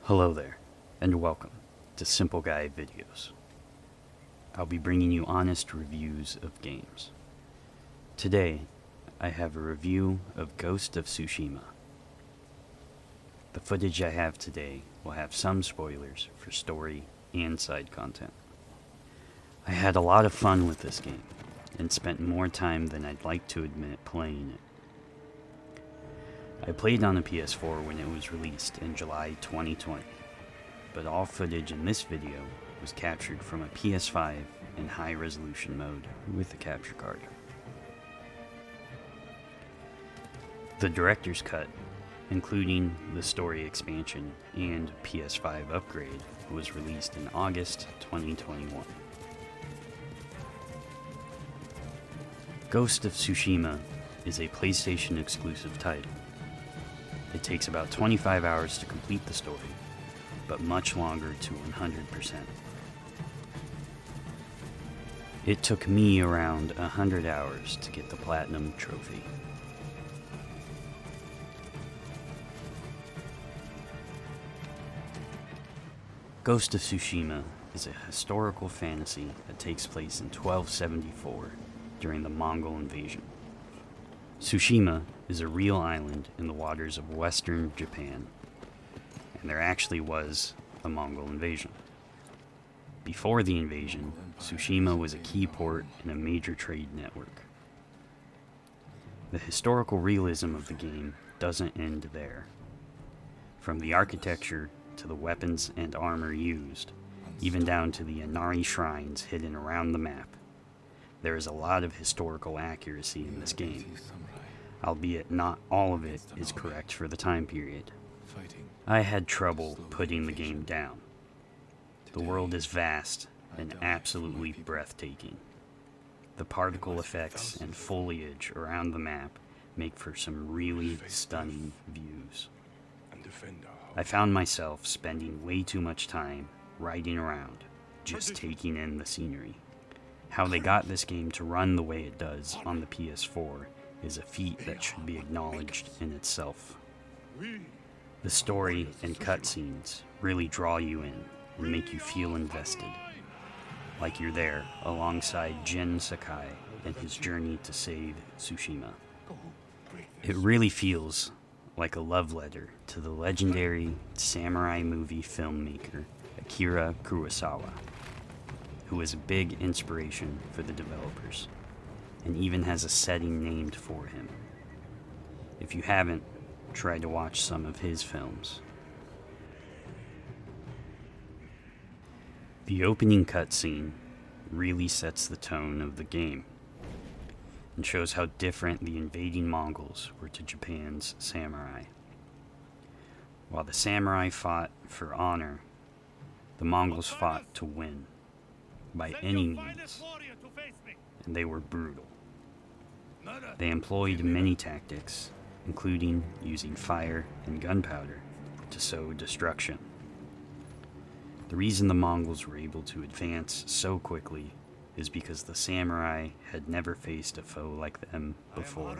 Hello there, and welcome to Simple Guy Videos. I'll be bringing you honest reviews of games. Today, I have a review of Ghost of Tsushima. The footage I have today will have some spoilers for story and side content. I had a lot of fun with this game, and spent more time than I'd like to admit playing it. I played on a PS4 when it was released in July 2020, but all footage in this video was captured from a PS5 in high resolution mode with a capture card. The director's cut, including the story expansion and PS5 upgrade, was released in August 2021. Ghost of Tsushima is a PlayStation exclusive title. It takes about 25 hours to complete the story, but much longer to 100%. It took me around 100 hours to get the Platinum trophy. Ghost of Tsushima is a historical fantasy that takes place in 1274 during the Mongol invasion. Tsushima is a real island in the waters of western Japan, and there actually was a Mongol invasion. Before the invasion, Tsushima was a key port in a major trade network. The historical realism of the game doesn't end there. From the architecture to the weapons and armor used, even down to the Inari shrines hidden around the map, there is a lot of historical accuracy in this game, albeit not all of it is correct for the time period. I had trouble putting the game down. The world is vast and absolutely breathtaking. The particle effects and foliage around the map make for some really stunning views. I found myself spending way too much time riding around, just taking in the scenery. How they got this game to run the way it does on the PS4 is a feat that should be acknowledged in itself. The story and cutscenes really draw you in and make you feel invested, like you're there alongside Jin Sakai and his journey to save Tsushima. It really feels like a love letter to the legendary samurai movie filmmaker Akira Kurosawa, who was a big inspiration for the developers, and even has a setting named for him. If you haven't, try to watch some of his films. The opening cutscene really sets the tone of the game, and shows how different the invading Mongols were to Japan's samurai. While the samurai fought for honor, the Mongols fought to win, by any means, and they were brutal. They employed many tactics, including using fire and gunpowder to sow destruction. The reason the Mongols were able to advance so quickly is because the samurai had never faced a foe like them before.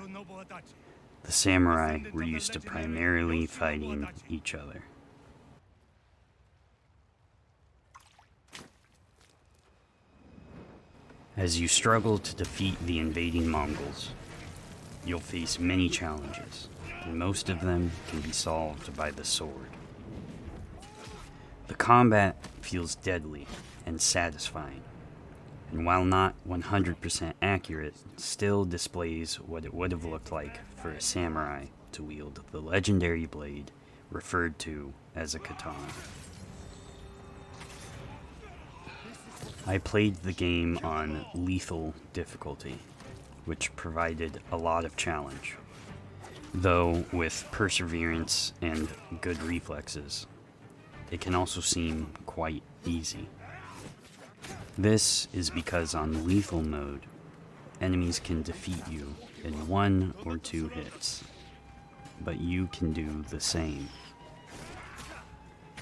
The samurai were used to primarily fighting each other. As you struggle to defeat the invading Mongols, you'll face many challenges, and most of them can be solved by the sword. The combat feels deadly and satisfying, and while not 100% accurate, still displays what it would have looked like for a samurai to wield the legendary blade referred to as a katana. I played the game on lethal difficulty, which provided a lot of challenge, though with perseverance and good reflexes, it can also seem quite easy. This is because on lethal mode, enemies can defeat you in 1 or 2 hits, but you can do the same.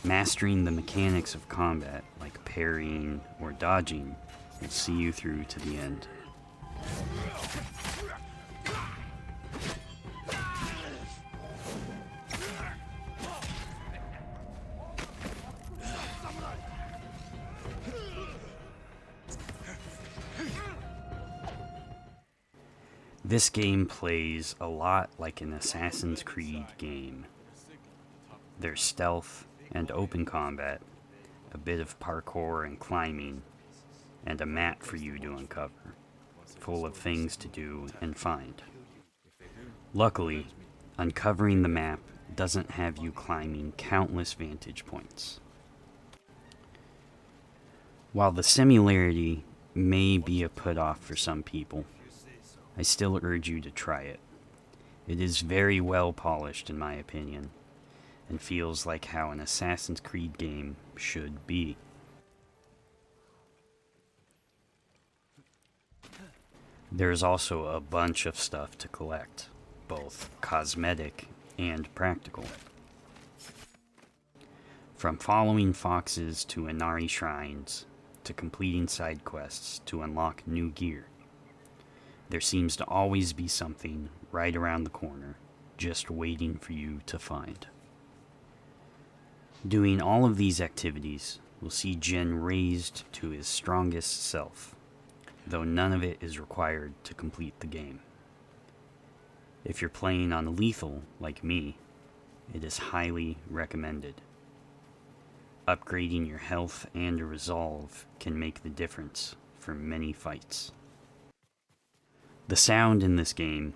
Mastering the mechanics of combat, like parrying or dodging, will see you through to the end. This game plays a lot like an Assassin's Creed game. There's stealth and open combat, a bit of parkour and climbing, and a map for you to uncover, full of things to do and find. Luckily, uncovering the map doesn't have you climbing countless vantage points. While the similarity may be a put-off for some people, I still urge you to try it. It is very well polished in my opinion, and feels like how an Assassin's Creed game should be. There's also a bunch of stuff to collect, both cosmetic and practical. From following foxes to Inari shrines, to completing side quests to unlock new gear. There seems to always be something right around the corner, just waiting for you to find. Doing all of these activities will see Jin raised to his strongest self, though none of it is required to complete the game. If you're playing on lethal, like me, it is highly recommended. Upgrading your health and resolve can make the difference for many fights. The sound in this game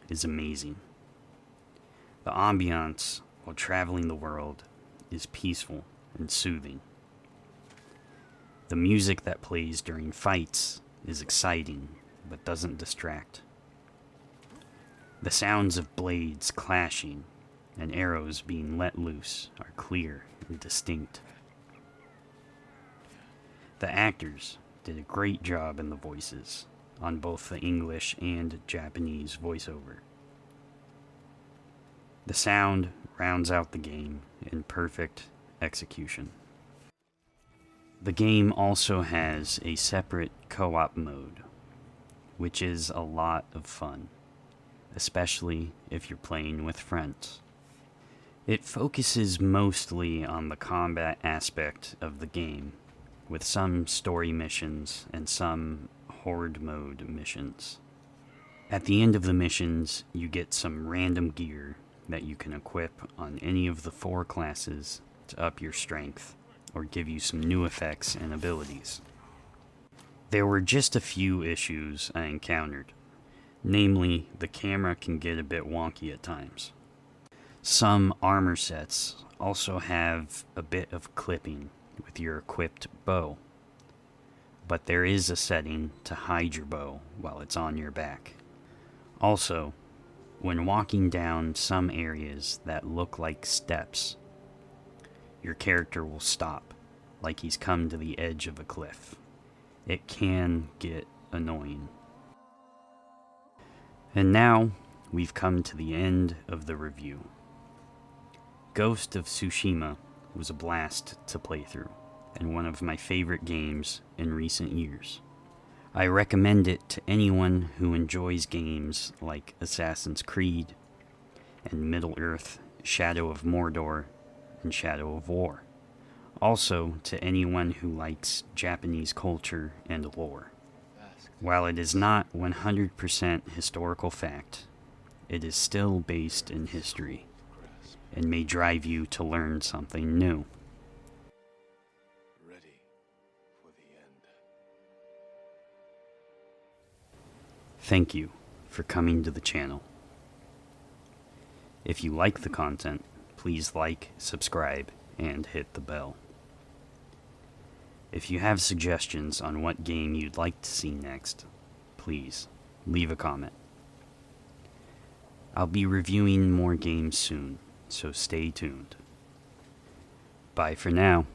is amazing. The ambiance while traveling the world is peaceful and soothing. The music that plays during fights is exciting but doesn't distract. The sounds of blades clashing and arrows being let loose are clear and distinct. The actors did a great job in the voices, on both the English and Japanese voiceover. The sound rounds out the game in perfect execution. The game also has a separate co-op mode, which is a lot of fun, especially if you're playing with friends. It focuses mostly on the combat aspect of the game, with some story missions and some horde mode missions. At the end of the missions, you get some random gear that you can equip on any of the 4 classes to up your strength or give you some new effects and abilities. There were just a few issues I encountered, namely the camera can get a bit wonky at times. Some armor sets also have a bit of clipping with your equipped bow, but there is a setting to hide your bow while it's on your back. Also, when walking down some areas that look like steps, your character will stop, like he's come to the edge of a cliff. It can get annoying. And now, we've come to the end of the review. Ghost of Tsushima was a blast to play through, and one of my favorite games in recent years. I recommend it to anyone who enjoys games like Assassin's Creed and Middle-earth, Shadow of Mordor, and Shadow of War. Also to anyone who likes Japanese culture and lore. While it is not 100% historical fact, it is still based in history, and may drive you to learn something new. Ready for the end. Thank you for coming to the channel. If you like the content, please like, subscribe, and hit the bell. If you have suggestions on what game you'd like to see next, please leave a comment. I'll be reviewing more games soon, so stay tuned. Bye for now.